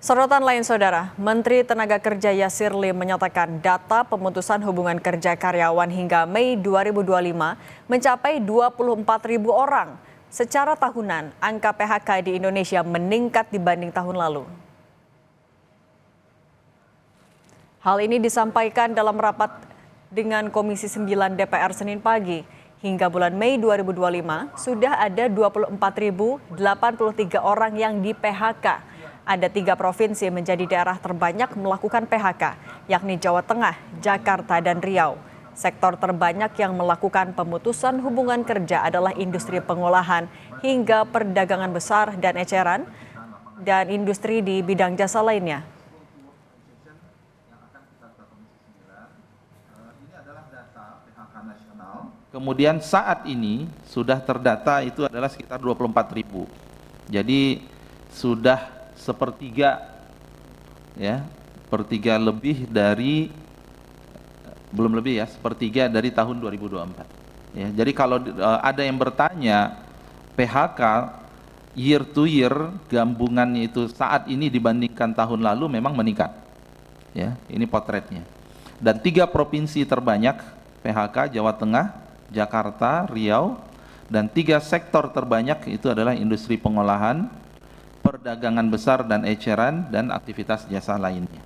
Sorotan lain saudara, Menteri Tenaga Kerja Yasir Lim menyatakan data pemutusan hubungan kerja karyawan hingga Mei 2025 mencapai 24.000 orang. Secara tahunan, angka PHK di Indonesia meningkat dibanding tahun lalu. Hal ini disampaikan dalam rapat dengan Komisi 9 DPR Senin pagi. Hingga bulan Mei 2025, sudah ada 24.083 orang yang di PHK. Ada 3 provinsi menjadi daerah terbanyak melakukan PHK, yakni Jawa Tengah, Jakarta, dan Riau. Sektor terbanyak yang melakukan pemutusan hubungan kerja adalah industri pengolahan hingga perdagangan besar dan eceran, dan industri di bidang jasa lainnya. Kemudian saat ini sudah terdata itu adalah sekitar 24.000. Jadi sudah sepertiga lebih dari sepertiga dari tahun 2024 ya. Jadi kalau ada yang bertanya PHK year to year gabungannya itu saat ini dibandingkan tahun lalu memang meningkat ya, ini potretnya. Dan 3 provinsi terbanyak PHK Jawa Tengah, Jakarta, Riau, dan 3 sektor terbanyak itu adalah industri pengolahan, perdagangan besar dan eceran, dan aktivitas jasa lainnya.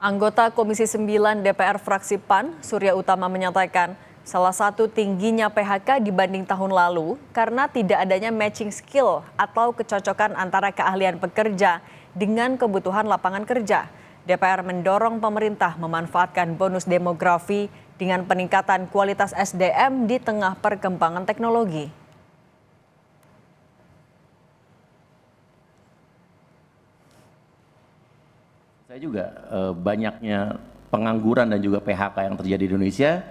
Anggota Komisi 9 DPR fraksi PAN, Surya Utama menyatakan salah satu tingginya PHK dibanding tahun lalu karena tidak adanya matching skill atau kecocokan antara keahlian pekerja dengan kebutuhan lapangan kerja. DPR mendorong pemerintah memanfaatkan bonus demografi dengan peningkatan kualitas SDM di tengah perkembangan teknologi. Saya juga banyaknya pengangguran dan juga PHK yang terjadi di Indonesia,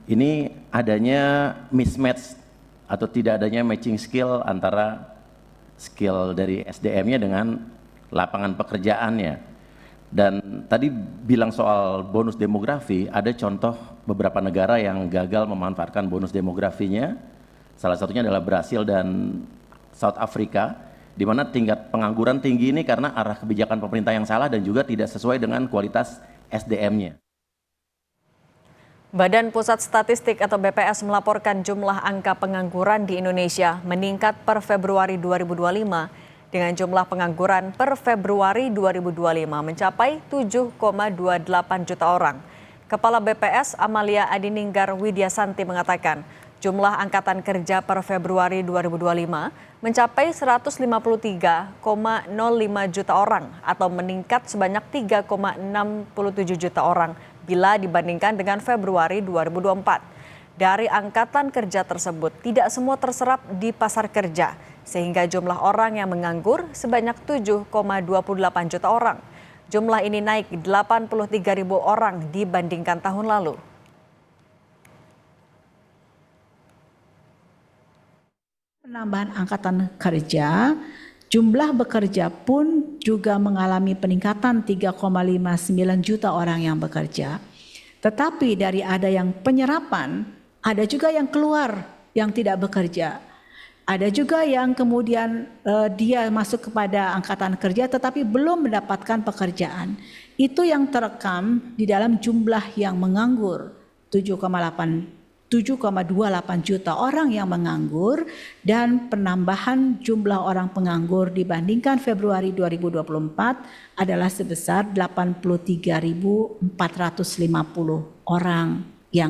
ini adanya mismatch atau tidak adanya matching skill antara skill dari SDM-nya dengan lapangan pekerjaannya. Dan tadi bilang soal bonus demografi, ada contoh beberapa negara yang gagal memanfaatkan bonus demografinya, salah satunya adalah Brasil dan South Africa, di mana tingkat pengangguran tinggi ini karena arah kebijakan pemerintah yang salah dan juga tidak sesuai dengan kualitas SDM-nya. Badan Pusat Statistik atau BPS melaporkan jumlah angka pengangguran di Indonesia meningkat per Februari 2025 dengan jumlah pengangguran per Februari 2025 mencapai 7,28 juta orang. Kepala BPS Amalia Adininggar Widyasanti mengatakan jumlah angkatan kerja per Februari 2025 mencapai 153,05 juta orang atau meningkat sebanyak 3,67 juta orang bila dibandingkan dengan Februari 2024. Dari angkatan kerja tersebut tidak semua terserap di pasar kerja sehingga jumlah orang yang menganggur sebanyak 7,28 juta orang. Jumlah ini naik 83.000 orang dibandingkan tahun lalu. Penambahan angkatan kerja, jumlah bekerja pun juga mengalami peningkatan 3,59 juta orang yang bekerja. Tetapi dari ada yang penyerapan, ada juga yang keluar yang tidak bekerja. Ada juga yang kemudian dia masuk kepada angkatan kerja tetapi belum mendapatkan pekerjaan. Itu yang terekam di dalam jumlah yang menganggur, 7,28 juta orang yang menganggur, dan penambahan jumlah orang penganggur dibandingkan Februari 2024 adalah sebesar 83.450 orang yang